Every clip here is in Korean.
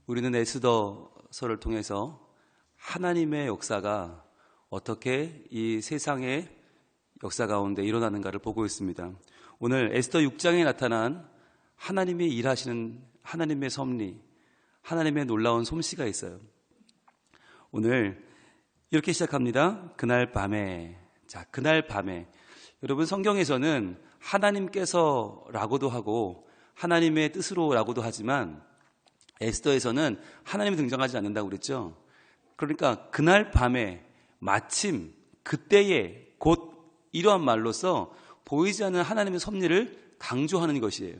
우리는 에스더서를 통해서 하나님의 역사가 어떻게 이 세상의 역사 가운데 일어나는가를 보고 있습니다. 오늘 에스더 6장에 나타난 하나님이 일하시는 하나님의 섭리, 하나님의 놀라운 솜씨가 있어요. 오늘 이렇게 시작합니다. 그날 밤에. 자, 그날 밤에. 여러분, 성경에서는 하나님께서라고도 하고 하나님의 뜻으로라고도 하지만 에스더에서는 하나님이 등장하지 않는다고 그랬죠. 그러니까 그날 밤에, 마침, 그때에, 곧 이러한 말로써 보이지 않는 하나님의 섭리를 강조하는 것이에요.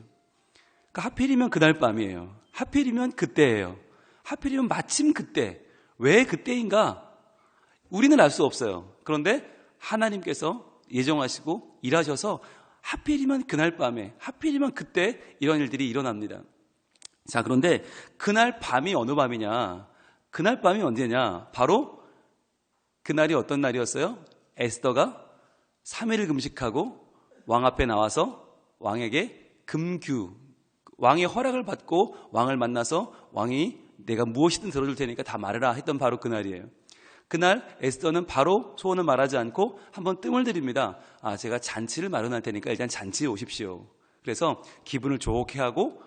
그러니까 하필이면 그날 밤이에요. 하필이면 그때예요. 하필이면 마침 그때. 왜 그때인가? 우리는 알 수 없어요. 그런데 하나님께서 예정하시고 일하셔서 하필이면 그날 밤에, 하필이면 그때 이런 일들이 일어납니다. 자, 그런데 그날 밤이 어느 밤이냐? 그날 밤이 언제냐? 바로 그날이 어떤 날이었어요? 에스더가 3일을 금식하고 왕 앞에 나와서 왕에게 금규, 왕의 허락을 받고 왕을 만나서 왕이 내가 무엇이든 들어줄 테니까 다 말해라 했던 바로 그날이에요. 그날 에스더는 바로 소원을 말하지 않고 한번 뜸을 들입니다. 제가 잔치를 마련할 테니까 일단 잔치에 오십시오. 그래서 기분을 좋게 하고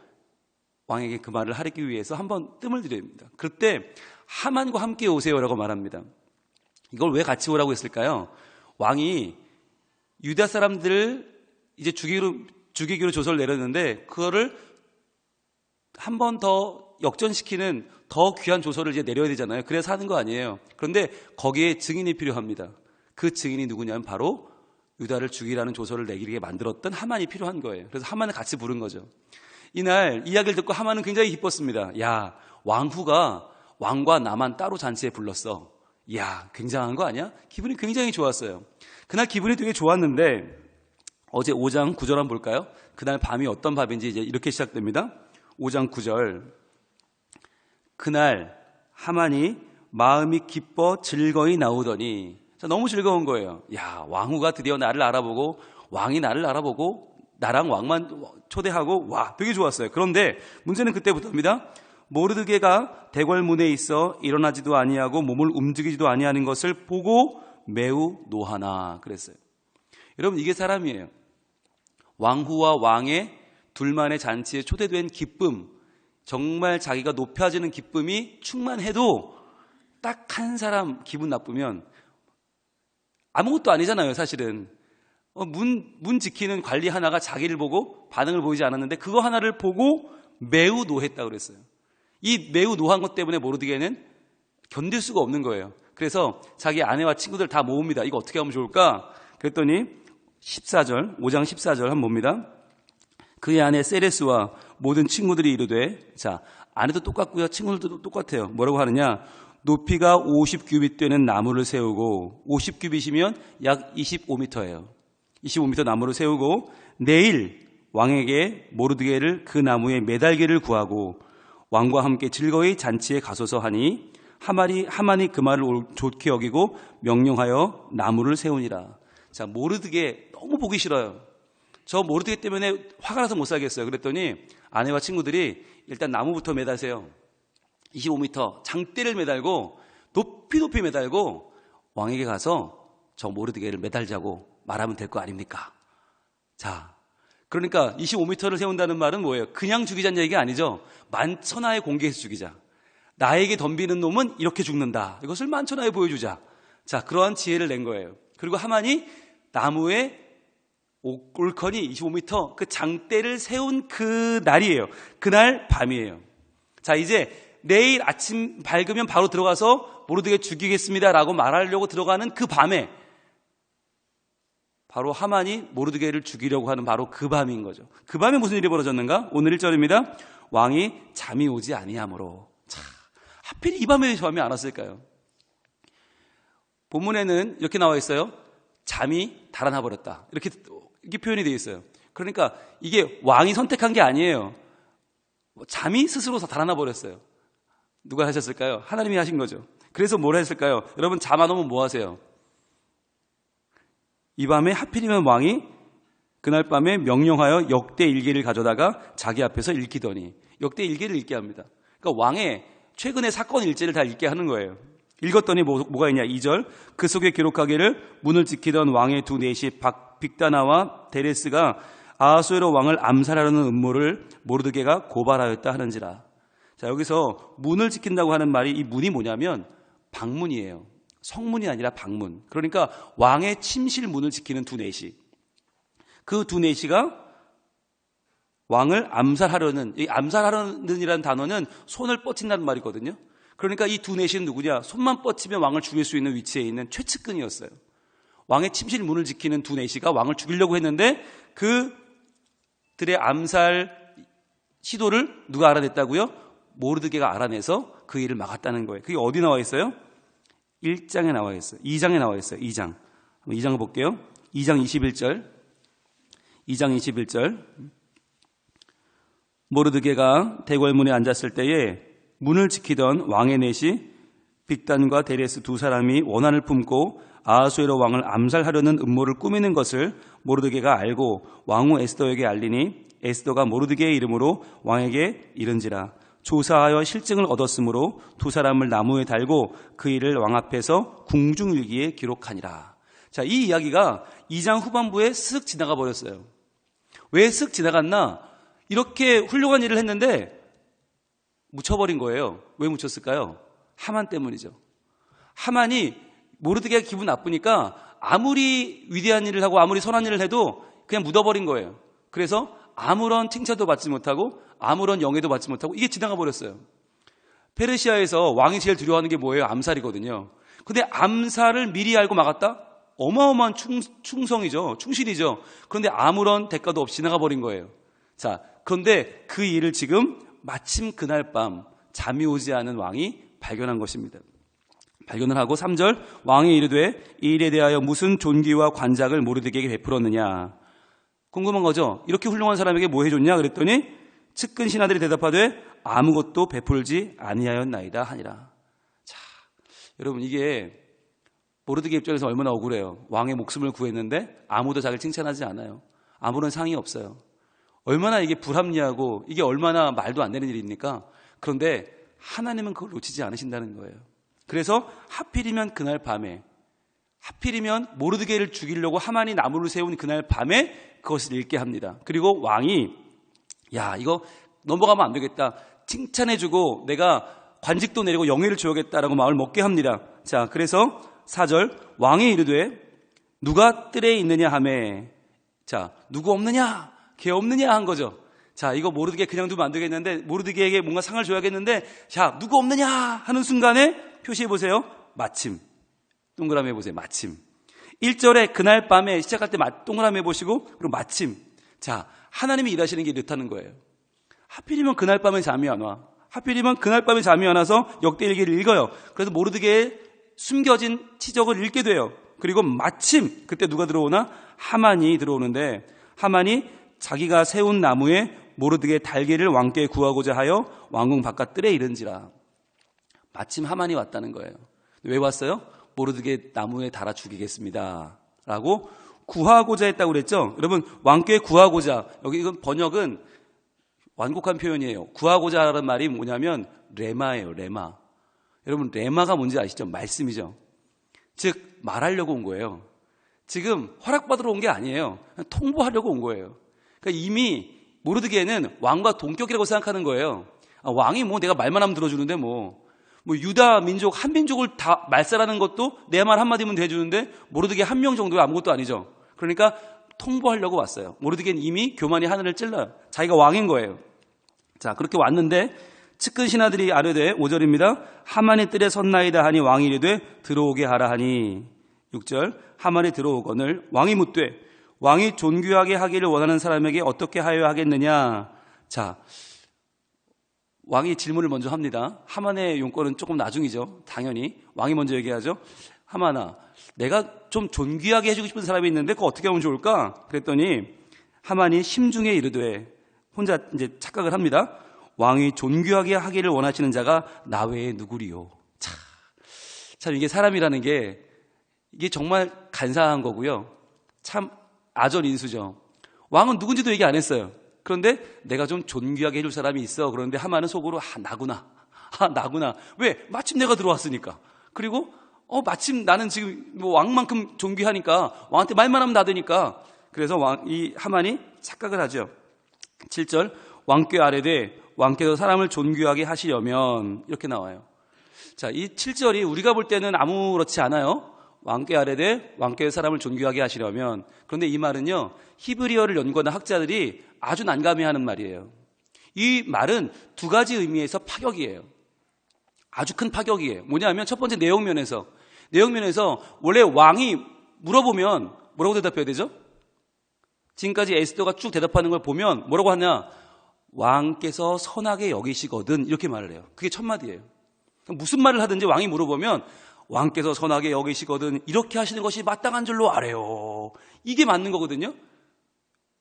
왕에게 그 말을 하기 위해서 한번 뜸을 들입니다. 그때 하만과 함께 오세요라고 말합니다. 이걸 왜 같이 오라고 했을까요? 왕이 유다 사람들을 이제 죽이기로 조서를 내렸는데 그거를 한 번 더 역전시키는 더 귀한 조서를 이제 내려야 되잖아요. 그래서 하는 거 아니에요. 그런데 거기에 증인이 필요합니다. 그 증인이 누구냐면 바로 유다를 죽이라는 조서를 내기게 만들었던 하만이 필요한 거예요. 그래서 하만을 같이 부른 거죠. 이날 이야기를 듣고 하만은 굉장히 기뻤습니다. 야, 왕후가 왕과 나만 따로 잔치에 불렀어. 야, 굉장한 거 아니야? 기분이 굉장히 좋았어요. 그날 기분이 되게 좋았는데 어제 5장 9절 한번 볼까요? 그날 밤이 어떤 밤인지 이제 이렇게 시작됩니다. 5장 9절. 그날 하만이 마음이 기뻐 즐거이 나오더니, 자, 너무 즐거운 거예요. 야, 왕후가 드디어 나를 알아보고 왕이 나를 알아보고 나랑 왕만 초대하고, 와, 되게 좋았어요. 그런데 문제는 그때부터입니다. 모르드게가 대궐문에 있어 일어나지도 아니하고 몸을 움직이지도 아니하는 것을 보고 매우 노하나 그랬어요. 여러분, 이게 사람이에요. 왕후와 왕의 둘만의 잔치에 초대된 기쁨, 정말 자기가 높여지는 기쁨이 충만해도 딱 한 사람 기분 나쁘면 아무것도 아니잖아요, 사실은. 문 지키는 관리 하나가 자기를 보고 반응을 보이지 않았는데 그거 하나를 보고 매우 노했다고 그랬어요. 이 매우 노한 것 때문에 모르드게는 견딜 수가 없는 거예요. 그래서 자기 아내와 친구들 다 모읍니다. 이거 어떻게 하면 좋을까? 그랬더니 14절, 5장 14절 한번 봅니다. 그의 아내 세레스와 모든 친구들이 이르되, 자, 아내도 똑같고요, 친구들도 똑같아요. 뭐라고 하느냐? 높이가 50규빗 되는 나무를 세우고, 50규빗이면 약 25m예요. 25m 나무를 세우고 내일 왕에게 모르드게를 그 나무에 매달기를 구하고 왕과 함께 즐거이 잔치에 가소서 하니 하만이 그 말을 좋게 여기고 명령하여 나무를 세우니라. 자, 모르드게 너무 보기 싫어요. 저 모르드게 때문에 화가 나서 못 살겠어요. 그랬더니 아내와 친구들이 일단 나무부터 매다세요. 25m 장대를 매달고 높이 매달고 왕에게 가서 저 모르드게를 매달자고 말하면 될 거 아닙니까? 자, 그러니까 25m를 세운다는 말은 뭐예요? 그냥 죽이자는 얘기가 아니죠. 만천하에 공개해서 죽이자. 나에게 덤비는 놈은 이렇게 죽는다. 이것을 만천하에 보여주자. 자, 그러한 지혜를 낸 거예요. 그리고 하만이 나무에 올커니 25m 그 장대를 세운 그 날이에요. 그날 밤이에요. 자, 이제 내일 아침 밝으면 바로 들어가서 모르드게 죽이겠습니다라고 말하려고 들어가는 그 밤에 바로 하만이 모르드게를 죽이려고 하는 바로 그 밤인 거죠. 그 밤에 무슨 일이 벌어졌는가? 오늘 1절입니다. 왕이 잠이 오지 아니하므로. 자, 하필 이 밤에 잠이 안 왔을까요? 본문에는 이렇게 나와 있어요. 잠이 달아나 버렸다. 이렇게 표현이 되어 있어요. 그러니까 이게 왕이 선택한 게 아니에요. 잠이 스스로 달아나 버렸어요. 누가 하셨을까요? 하나님이 하신 거죠. 그래서 뭘 했을까요? 여러분, 잠 안 오면 뭐 하세요? 이 밤에 하필이면 왕이 그날 밤에 명령하여 역대 일기를 가져다가 자기 앞에서 읽히더니, 역대 일기를 읽게 합니다. 그러니까 왕의 최근의 사건 일지를 다 읽게 하는 거예요. 읽었더니 뭐가 있냐? 2절. 그 속에 기록하기를 문을 지키던 왕의 두 내시 빅다나와 데레스가 아하수에로 왕을 암살하려는 음모를 모르드게가 고발하였다 하는지라. 자, 여기서 문을 지킨다고 하는 말이, 이 문이 뭐냐면 방문이에요. 성문이 아니라 방문. 그러니까 왕의 침실 문을 지키는 두 내시. 그 두 내시가 왕을 암살하려는, 이 암살하려는이라는 단어는 손을 뻗친다는 말이거든요. 그러니까 이 두 내시는 누구냐? 손만 뻗치면 왕을 죽일 수 있는 위치에 있는 최측근이었어요. 왕의 침실 문을 지키는 두 내시가 왕을 죽이려고 했는데 그들의 암살 시도를 누가 알아냈다고요? 모르드게가 알아내서 그 일을 막았다는 거예요. 그게 어디 나와 있어요? 1장에 나와 있어요. 2장에 나와 있어을 2장을 볼게요. 2장 21절. 2장 21절. 모르드게가 대궐문에 앉았을 때에 문을 지키던 왕의 내시 빅단과 데레스 두 사람이 원한을 품고 아하수에로 왕을 암살하려는 음모를 꾸미는 것을 모르드게가 알고 왕후 에스더에게 알리니 에스더가 모르드게의 이름으로 왕에게 이른지라. 조사하여 실증을 얻었으므로 두 사람을 나무에 달고 그 일을 왕 앞에서 궁중일기에 기록하니라. 자, 이 이야기가 2장 후반부에 쓱 지나가 버렸어요. 왜 쓱 지나갔나? 이렇게 훌륭한 일을 했는데 묻혀버린 거예요. 왜 묻혔을까요? 하만 때문이죠. 하만이 모르드게가 기분 나쁘니까 아무리 위대한 일을 하고 아무리 선한 일을 해도 그냥 묻어버린 거예요. 그래서 아무런 칭찬도 받지 못하고 아무런 영예도 받지 못하고 이게 지나가 버렸어요. 페르시아에서 왕이 제일 두려워하는 게 뭐예요? 암살이거든요. 근데 암살을 미리 알고 막았다? 어마어마한 충성이죠. 충실이죠. 그런데 아무런 대가도 없이 지나가 버린 거예요. 자, 그런데 그 일을 지금 마침 그날 밤 잠이 오지 않은 왕이 발견한 것입니다. 발견을 하고 3절. 왕이 이르되 이 일에 대하여 무슨 존귀와 관작을 모르드게에게 베풀었느냐. 궁금한 거죠. 이렇게 훌륭한 사람에게 뭐 해줬냐 그랬더니 측근 신하들이 대답하되 아무것도 베풀지 아니하였나이다 하니라. 자, 여러분, 이게 모르드게 입장에서 얼마나 억울해요. 왕의 목숨을 구했는데 아무도 자기를 칭찬하지 않아요. 아무런 상이 없어요. 얼마나 이게 불합리하고 이게 얼마나 말도 안 되는 일입니까? 그런데 하나님은 그걸 놓치지 않으신다는 거예요. 그래서 하필이면 그날 밤에, 하필이면 모르드게를 죽이려고 하만이 나무를 세운 그날 밤에 그것을 읽게 합니다. 그리고 왕이 야, 이거 넘어가면 안 되겠다. 칭찬해주고 내가 관직도 내리고 영예를 줘야겠다라고 마음을 먹게 합니다. 자, 그래서 4절. 왕이 이르되 누가 뜰에 있느냐 하매. 자, 누구 없느냐? 걔 없느냐 한 거죠. 자, 이거 모르드게 그냥 두면 안 되겠는데 모르드게에게 뭔가 상을 줘야겠는데 자, 누구 없느냐 하는 순간에 표시해 보세요. 마침. 동그라미 해보세요. 마침. 1절에 그날 밤에 시작할 때 동그라미 해보시고 그리고 마침. 자, 하나님이 일하시는 게 이렇다는 거예요. 하필이면 그날 밤에 잠이 안 와. 하필이면 그날 밤에 잠이 안 와서 역대일기를 읽어요. 그래서 모르드게의 숨겨진 치적을 읽게 돼요. 그리고 마침 그때 누가 들어오나? 하만이 들어오는데 하만이 자기가 세운 나무에 모르드게 달개를 왕께 구하고자 하여 왕궁 바깥 뜰에 이른지라. 마침 하만이 왔다는 거예요. 왜 왔어요? 모르드게 나무에 달아 죽이겠습니다 라고 구하고자 했다고 그랬죠. 여러분, 왕께 구하고자, 여기 이건 번역은 완곡한 표현이에요. 구하고자 하는 말이 뭐냐면 레마예요. 레마. 여러분, 레마가 뭔지 아시죠? 말씀이죠. 즉 말하려고 온 거예요. 지금 허락받으러 온 게 아니에요. 그냥 통보하려고 온 거예요. 그러니까 이미 모르드게는 왕과 동격이라고 생각하는 거예요. 아, 왕이 뭐 내가 말만 하면 들어주는데 뭐 유다 민족 한 민족을 다 말살하는 것도 내 말 한마디면 대주는데 모르드게 한 명 정도가 아무것도 아니죠. 그러니까 통보하려고 왔어요. 모르드게는 이미 교만이 하늘을 찔러요. 자기가 왕인 거예요. 자, 그렇게 왔는데 측근 신하들이 아뢰되 5절입니다. 하만의 뜰에 섰나이다 하니 왕이 이르되 들어오게 하라 하니 6절. 하만이 들어오거늘 왕이 묻되 왕이 존귀하게 하기를 원하는 사람에게 어떻게 하여야 하겠느냐. 자, 왕이 질문을 먼저 합니다. 하만의 용건은 조금 나중이죠. 당연히 왕이 먼저 얘기하죠. 하만아, 내가 좀 존귀하게 해주고 싶은 사람이 있는데 그거 어떻게 하면 좋을까? 그랬더니 하만이 심중에 이르되, 혼자 이제 착각을 합니다. 왕이 존귀하게 하기를 원하시는 자가 나 외에 누구리요? 참 이게 사람이라는 게 이게 정말 간사한 거고요. 참 아전인수죠. 왕은 누군지도 얘기 안 했어요. 그런데 내가 좀 존귀하게 해줄 사람이 있어. 그런데 하만은 속으로 나구나. 왜? 마침 내가 들어왔으니까. 그리고 마침 나는 지금 뭐 왕만큼 존귀하니까 왕한테 말만 하면 나되니까. 그래서 이 하만이 착각을 하죠. 7절 왕께 아뢰되 왕께서 사람을 존귀하게 하시려면 이렇게 나와요. 자, 이 7절이 우리가 볼 때는 아무렇지 않아요. 왕께 아뢰되 왕께서 사람을 존귀하게 하시려면. 그런데 이 말은요, 히브리어를 연구하는 학자들이 아주 난감해하는 말이에요. 이 말은 두 가지 의미에서 파격이에요. 아주 큰 파격이에요. 뭐냐면 첫 번째 내용면에서 원래 왕이 물어보면 뭐라고 대답해야 되죠? 지금까지 에스더가 쭉 대답하는 걸 보면 뭐라고 하냐? 왕께서 선하게 여기시거든, 이렇게 말을 해요. 그게 첫 마디예요. 무슨 말을 하든지 왕이 물어보면 왕께서 선하게 여기시거든 이렇게 하시는 것이 마땅한 줄로 아래요. 이게 맞는 거거든요.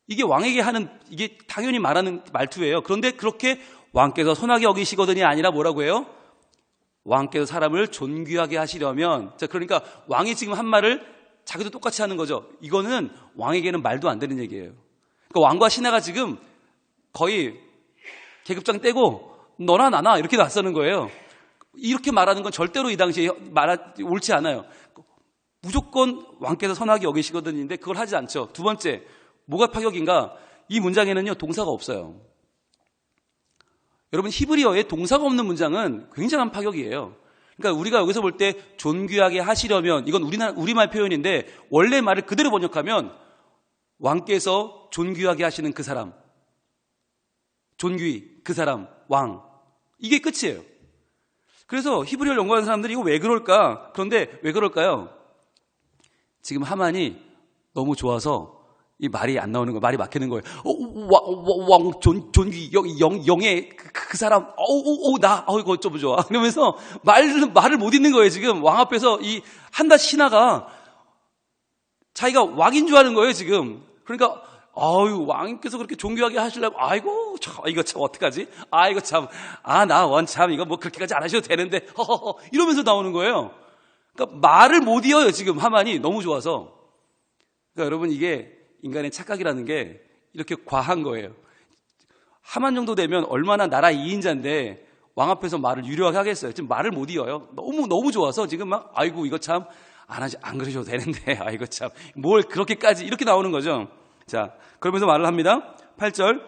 이게 왕에게 하는, 이게 당연히 말하는 말투예요. 그런데 그렇게 왕께서 선하게 여기시거든이 아니라 뭐라고 해요? 왕께서 사람을 존귀하게 하시려면. 자, 그러니까 왕이 지금 한 말을 자기도 똑같이 하는 거죠. 이거는 왕에게는 말도 안 되는 얘기예요. 그러니까 왕과 신하가 지금 거의 계급장 떼고 너나 나나 이렇게 낯서는 거예요. 이렇게 말하는 건 절대로 이 당시에 옳지 않아요. 무조건 왕께서 선하게 여기시거든인데 그걸 하지 않죠. 두 번째, 뭐가 파격인가? 이 문장에는요, 동사가 없어요. 여러분, 히브리어에 동사가 없는 문장은 굉장한 파격이에요. 그러니까 우리가 여기서 볼 때 존귀하게 하시려면, 이건 우리말 표현인데 원래 말을 그대로 번역하면 왕께서 존귀하게 하시는 그 사람, 존귀, 그 사람, 왕, 이게 끝이에요. 그래서 히브리어를 연구하는 사람들이 이거 왜 그럴까? 그런데 왜 그럴까요? 지금 하만이 너무 좋아서 이 말이 안 나오는 거예요. 말이 막히는 거예요. 존귀, 영의 그 사람, 이거 어쩌면 좋아. 그러면서 말을 못 잇는 거예요. 지금 왕 앞에서 이 한다 신하가 자기가 왕인 줄 아는 거예요, 지금. 그러니까, 왕께서 그렇게 존귀하게 하시려고, 이거 참, 어떡하지? 이거 뭐 그렇게까지 안 하셔도 되는데, 이러면서 나오는 거예요. 그러니까 말을 못 이어요, 지금 하만이. 너무 좋아서. 그러니까 여러분, 이게 인간의 착각이라는 게 이렇게 과한 거예요. 하만 정도 되면 얼마나 나라 2인자인데 왕 앞에서 말을 유려하게 하겠어요. 지금 말을 못 이어요. 너무 좋아서 지금 이거 참, 안 그러셔도 되는데, 참, 뭘 그렇게까지, 이렇게 나오는 거죠. 자, 그러면서 말을 합니다. 8절,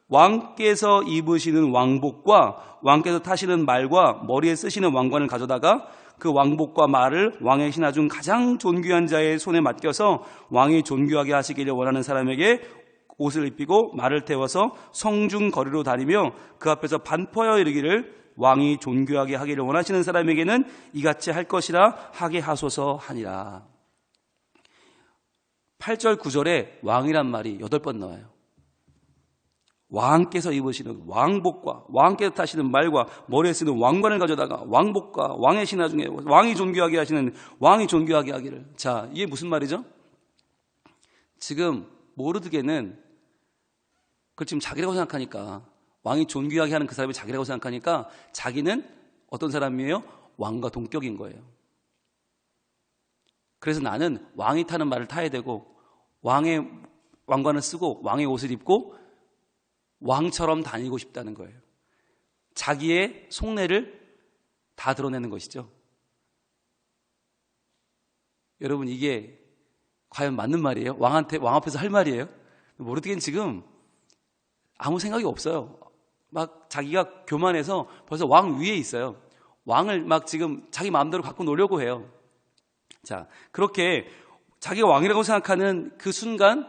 왕께서 입으시는 왕복과 왕께서 타시는 말과 머리에 쓰시는 왕관을 가져다가 그 왕복과 말을 왕의 신하 중 가장 존귀한 자의 손에 맡겨서 왕이 존귀하게 하시기를 원하는 사람에게 옷을 입히고 말을 태워서 성중 거리로 다니며 그 앞에서 반포하여 이르기를 왕이 존귀하게 하기를 원하시는 사람에게는 이같이 할 것이라 하게 하소서 하니라. 8절 9절에 왕이란 말이 8번 나와요. 왕께서 입으시는 왕복과 왕께서 타시는 말과 머리에 쓰는 왕관을 가져다가 왕복과 왕의 신하 중에 왕이 존귀하게 하시는 왕이 존귀하게 하기를. 자, 이게 무슨 말이죠? 지금 모르드게는 그걸 지금 자기라고 생각하니까, 왕이 존귀하게 하는 그 사람이 자기라고 생각하니까 자기는 어떤 사람이에요? 왕과 동격인 거예요. 그래서 나는 왕이 타는 말을 타야 되고 왕의 왕관을 쓰고 왕의 옷을 입고 왕처럼 다니고 싶다는 거예요. 자기의 속내를 다 드러내는 것이죠. 여러분, 이게 과연 맞는 말이에요? 왕 앞에서 할 말이에요? 모르드게는 지금 아무 생각이 없어요. 막 자기가 교만해서 벌써 왕 위에 있어요. 왕을 막 지금 자기 마음대로 갖고 놀려고 해요. 자, 그렇게 자기가 왕이라고 생각하는 그 순간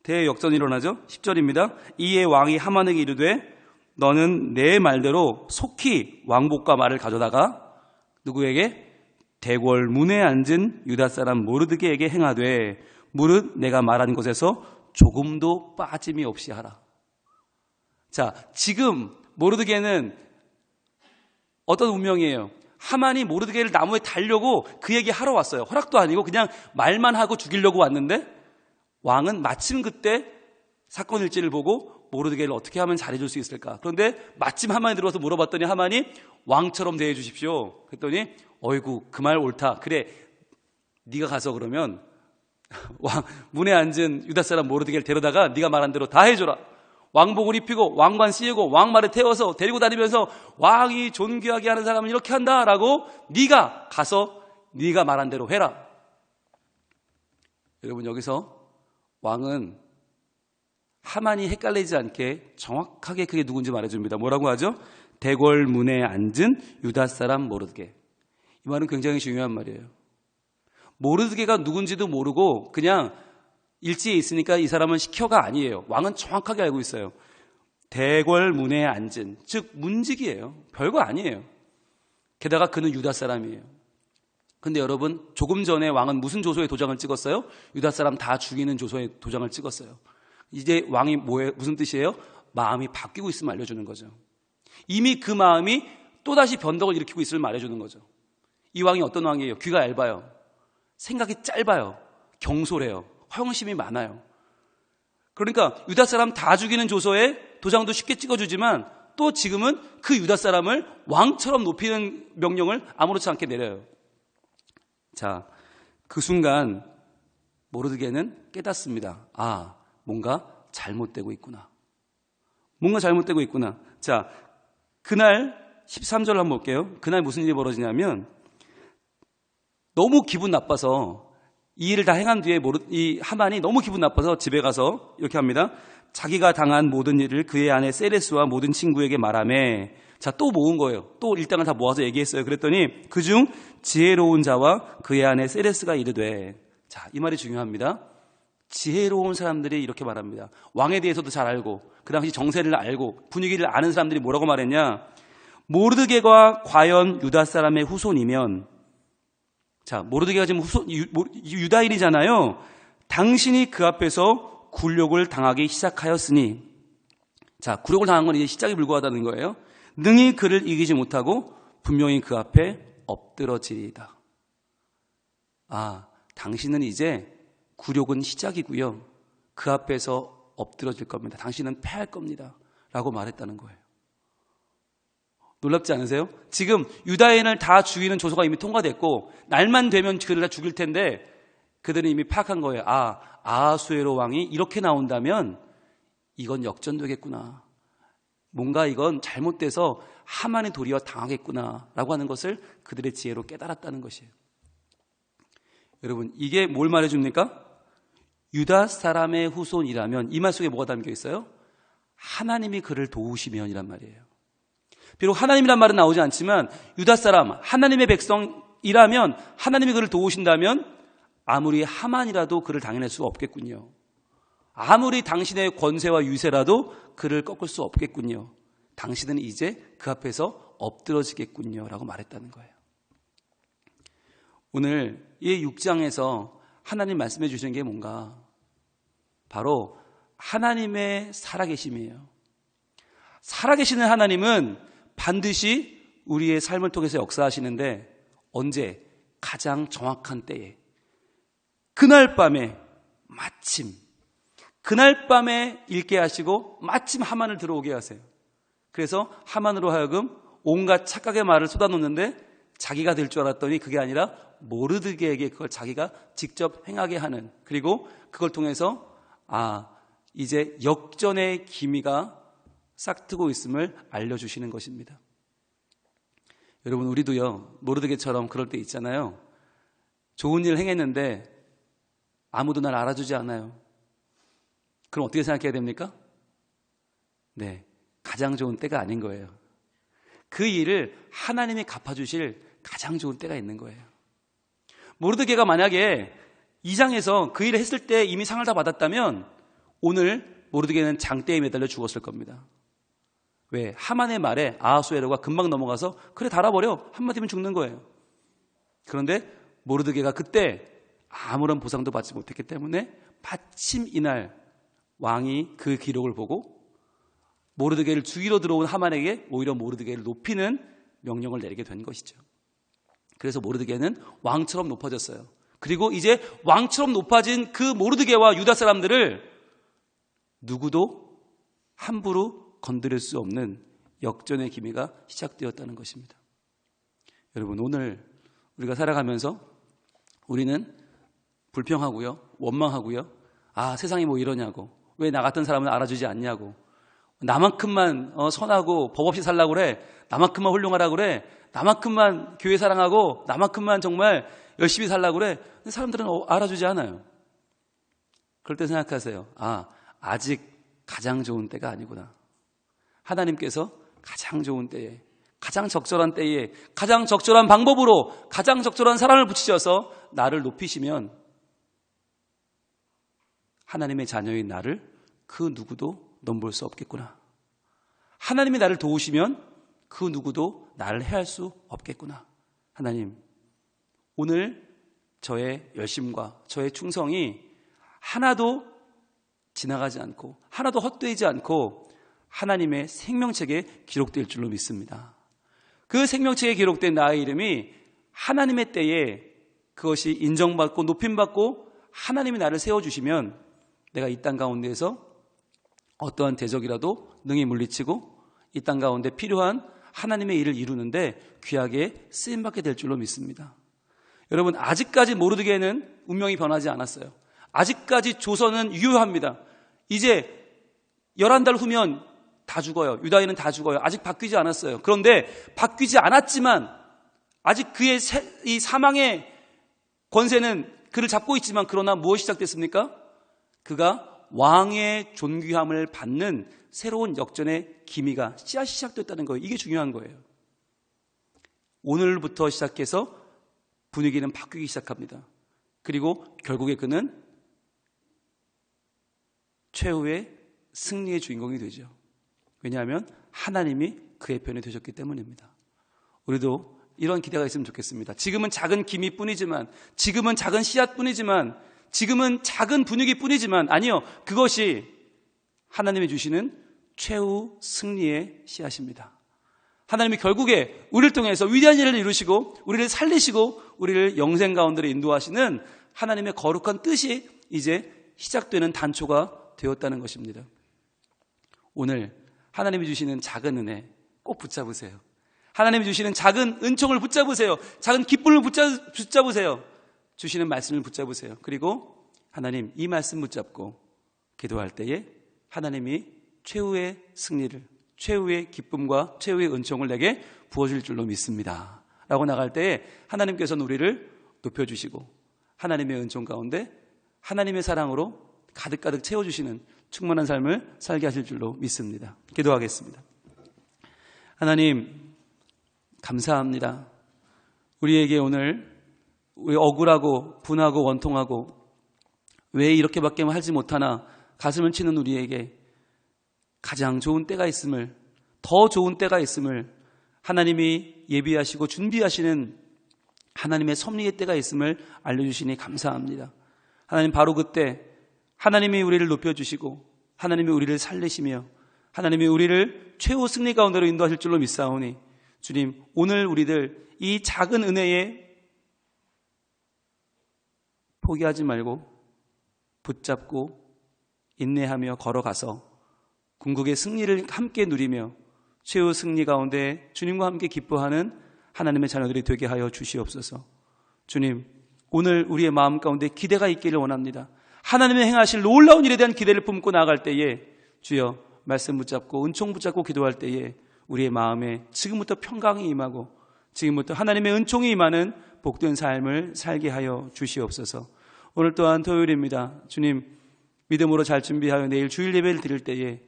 대역전이 일어나죠. 10절입니다. 이에 왕이 하만에게 이르되 너는 내 말대로 속히 왕복과 말을 가져다가 누구에게? 대궐 문에 앉은 유다 사람 모르드게에게 행하되 무릇 내가 말한 것에서 조금도 빠짐이 없이 하라. 자, 지금 모르드게는 어떤 운명이에요? 하만이 모르드게를 나무에 달려고 그에게 하러 왔어요. 허락도 아니고 그냥 말만 하고 죽이려고 왔는데 왕은 마침 그때 사건 일지를 보고 모르드게를 어떻게 하면 잘해줄 수 있을까? 그런데 마침 하만이 들어와서 물어봤더니 하만이 왕처럼 대해 주십시오. 그랬더니 어이구, 그 말 옳다. 그래, 네가 가서 그러면 왕 문에 앉은 유다 사람 모르드게를 데려다가 네가 말한 대로 다 해줘라. 왕복을 입히고 왕관 씌우고 왕말에 태워서 데리고 다니면서 왕이 존귀하게 하는 사람은 이렇게 한다라고 네가 가서 네가 말한 대로 해라. 여러분, 여기서 왕은 하만이 헷갈리지 않게 정확하게 그게 누군지 말해줍니다. 뭐라고 하죠? 대궐문에 앉은 유다 사람 모르드게. 이 말은 굉장히 중요한 말이에요. 모르드게가 누군지도 모르고 그냥 일지에 있으니까 이 사람은 시켜가 아니에요. 왕은 정확하게 알고 있어요. 대궐문에 앉은, 즉 문직이에요. 별거 아니에요. 게다가 그는 유다 사람이에요. 근데 여러분, 조금 전에 왕은 무슨 조서에 도장을 찍었어요? 유다 사람 다 죽이는 조서에 도장을 찍었어요. 이제 왕이 무슨 뜻이에요? 마음이 바뀌고 있음을 알려주는 거죠. 이미 그 마음이 또다시 변덕을 일으키고 있음을 말해주는 거죠. 이 왕이 어떤 왕이에요? 귀가 얇아요. 생각이 짧아요. 경솔해요. 허영심이 많아요. 그러니까 유다 사람 다 죽이는 조서에 도장도 쉽게 찍어주지만 또 지금은 그 유다 사람을 왕처럼 높이는 명령을 아무렇지 않게 내려요. 자, 그 순간 모르드게는 깨닫습니다. 아, 뭔가 잘못되고 있구나. 뭔가 잘못되고 있구나. 자, 그날 13절 한번 볼게요. 그날 무슨 일이 벌어지냐면 너무 기분 나빠서 이 일을 다 행한 뒤에 이 하만이 너무 기분 나빠서 집에 가서 이렇게 합니다. 자기가 당한 모든 일을 그의 아내 세레스와 모든 친구에게 말하매. 자, 또 모은 거예요. 또 일당을 다 모아서 얘기했어요. 그랬더니 그중 지혜로운 자와 그의 아내 세레스가 이르되. 자, 이 말이 중요합니다. 지혜로운 사람들이 이렇게 말합니다. 왕에 대해서도 잘 알고 그 당시 정세를 알고 분위기를 아는 사람들이 뭐라고 말했냐. 모르드게가 과연 유다 사람의 후손이면, 자, 모르드게가 지금 유다인이잖아요. 당신이 그 앞에서 굴욕을 당하기 시작하였으니, 자, 굴욕을 당한 건 이제 시작이 불구하다는 거예요. 능히 그를 이기지 못하고 분명히 그 앞에 엎드러지리이다. 아, 당신은 이제 굴욕은 시작이고요. 그 앞에서 엎드러질 겁니다. 당신은 패할 겁니다. 라고 말했다는 거예요. 놀랍지 않으세요? 지금 유다인을 다 죽이는 조서가 이미 통과됐고 날만 되면 그들을 다 죽일 텐데 그들은 이미 파악한 거예요. 아, 아하수에로 왕이 이렇게 나온다면 이건 역전되겠구나. 뭔가 이건 잘못돼서 하만의 도리어 당하겠구나 라고 하는 것을 그들의 지혜로 깨달았다는 것이에요. 여러분, 이게 뭘 말해줍니까? 유다 사람의 후손이라면 이 말 속에 뭐가 담겨 있어요? 하나님이 그를 도우시면이란 말이에요. 비록 하나님이란 말은 나오지 않지만 유다 사람, 하나님의 백성이라면 하나님이 그를 도우신다면 아무리 하만이라도 그를 당해낼 수가 없겠군요. 아무리 당신의 권세와 유세라도 그를 꺾을 수 없겠군요. 당신은 이제 그 앞에서 엎드러지겠군요 라고 말했다는 거예요. 오늘 이 6장에서 하나님 말씀해 주시는 게 뭔가? 바로 하나님의 살아계심이에요. 살아계시는 하나님은 반드시 우리의 삶을 통해서 역사하시는데 언제? 가장 정확한 때에, 그날 밤에 마침 그날 밤에 읽게 하시고 마침 하만을 들어오게 하세요. 그래서 하만으로 하여금 온갖 착각의 말을 쏟아놓는데 자기가 될 줄 알았더니 그게 아니라 모르드게에게 그걸 자기가 직접 행하게 하는, 그리고 그걸 통해서 이제 역전의 기미가 싹트고 있음을 알려주시는 것입니다. 여러분, 우리도요 모르드게처럼 그럴 때 있잖아요. 좋은 일을 행했는데 아무도 날 알아주지 않아요. 그럼 어떻게 생각해야 됩니까? 네, 가장 좋은 때가 아닌 거예요. 그 일을 하나님이 갚아주실 가장 좋은 때가 있는 거예요. 모르드게가 만약에 2장에서 그 일을 했을 때 이미 상을 다 받았다면 오늘 모르드게는 장대에 매달려 죽었을 겁니다. 왜? 하만의 말에 아하수에로가 금방 넘어가서 그래 달아버려, 한마디면 죽는 거예요. 그런데 모르드게가 그때 아무런 보상도 받지 못했기 때문에 마침 이날 왕이 그 기록을 보고 모르드게를 죽이러 들어온 하만에게 오히려 모르드게를 높이는 명령을 내리게 된 것이죠. 그래서 모르드게는 왕처럼 높아졌어요. 그리고 이제 왕처럼 높아진 그 모르드게와 유다 사람들을 누구도 함부로 건드릴 수 없는 역전의 기미가 시작되었다는 것입니다. 여러분, 오늘 우리가 살아가면서 우리는 불평하고요, 원망하고요, 세상이 뭐 이러냐고, 왜 나 같은 사람은 알아주지 않냐고, 나만큼만 선하고 법 없이 살라고 그래. 나만큼만 훌륭하라고 그래. 나만큼만 교회 사랑하고 나만큼만 정말 열심히 살라고 그래. 근데 사람들은 알아주지 않아요. 그럴 때 생각하세요. 아직 가장 좋은 때가 아니구나. 하나님께서 가장 좋은 때에, 가장 적절한 때에, 가장 적절한 방법으로, 가장 적절한 사람을 붙이셔서 나를 높이시면 하나님의 자녀인 나를 그 누구도 넘볼 수 없겠구나. 하나님이 나를 도우시면 그 누구도 나를 해할 수 없겠구나. 하나님, 오늘 저의 열심과 저의 충성이 하나도 지나가지 않고 하나도 헛되지 않고 하나님의 생명책에 기록될 줄로 믿습니다. 그 생명책에 기록된 나의 이름이 하나님의 때에 그것이 인정받고 높임받고 하나님이 나를 세워주시면 내가 이 땅 가운데에서 어떠한 대적이라도 능히 물리치고 이 땅 가운데 필요한 하나님의 일을 이루는데 귀하게 쓰임받게 될 줄로 믿습니다. 여러분, 아직까지 모르드게는 운명이 변하지 않았어요. 아직까지 조선은 유효합니다. 이제 11달 후면 다 죽어요. 유다인은 다 죽어요. 아직 바뀌지 않았어요. 그런데 바뀌지 않았지만 아직 그의 이 사망의 권세는 그를 잡고 있지만 그러나 무엇이 시작됐습니까? 그가 왕의 존귀함을 받는 새로운 역전의 기미가 씨앗이 시작됐다는 거예요. 이게 중요한 거예요. 오늘부터 시작해서 분위기는 바뀌기 시작합니다. 그리고 결국에 그는 최후의 승리의 주인공이 되죠. 왜냐하면 하나님이 그의 편에 되셨기 때문입니다. 우리도 이런 기대가 있으면 좋겠습니다. 지금은 작은 기미뿐이지만, 지금은 작은 씨앗뿐이지만, 지금은 작은 분위기뿐이지만, 아니요, 그것이 하나님이 주시는 최후 승리의 씨앗입니다. 하나님이 결국에 우리를 통해서 위대한 일을 이루시고 우리를 살리시고 우리를 영생 가운데로 인도하시는 하나님의 거룩한 뜻이 이제 시작되는 단초가 되었다는 것입니다. 오늘 하나님이 주시는 작은 은혜 꼭 붙잡으세요. 하나님이 주시는 작은 은총을 붙잡으세요. 작은 기쁨을 붙잡으세요. 주시는 말씀을 붙잡으세요. 그리고 하나님, 이 말씀 붙잡고 기도할 때에 하나님이 최후의 승리를, 최후의 기쁨과 최후의 은총을 내게 부어줄 줄로 믿습니다 라고 나갈 때에 하나님께서는 우리를 높여주시고 하나님의 은총 가운데 하나님의 사랑으로 가득가득 채워주시는 충만한 삶을 살게 하실 줄로 믿습니다. 기도하겠습니다. 하나님, 감사합니다. 우리에게 오늘 우리 억울하고 분하고 원통하고 왜 이렇게밖에 하지 못하나 가슴을 치는 우리에게 가장 좋은 때가 있음을, 더 좋은 때가 있음을, 하나님이 예비하시고 준비하시는 하나님의 섭리의 때가 있음을 알려주시니 감사합니다. 하나님, 바로 그때 하나님이 우리를 높여주시고 하나님이 우리를 살리시며 하나님이 우리를 최후 승리 가운데로 인도하실 줄로 믿사오니 주님, 오늘 우리들 이 작은 은혜에 포기하지 말고 붙잡고 인내하며 걸어가서 궁극의 승리를 함께 누리며 최후 승리 가운데 주님과 함께 기뻐하는 하나님의 자녀들이 되게 하여 주시옵소서. 주님, 오늘 우리의 마음 가운데 기대가 있기를 원합니다. 하나님의 행하실 놀라운 일에 대한 기대를 품고 나아갈 때에 주여 말씀 붙잡고 은총 붙잡고 기도할 때에 우리의 마음에 지금부터 평강이 임하고 지금부터 하나님의 은총이 임하는 복된 삶을 살게 하여 주시옵소서. 오늘 또한 토요일입니다. 주님, 믿음으로 잘 준비하여 내일 주일 예배를 드릴 때에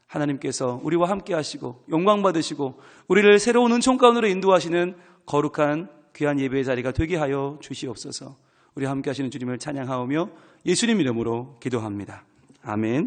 하나님께서 우리와 함께 하시고 영광 받으시고 우리를 새로운 은총 가운데로 인도하시는 거룩한 귀한 예배의 자리가 되게 하여 주시옵소서. 우리 함께 하시는 주님을 찬양하오며 예수님 이름으로 기도합니다. 아멘.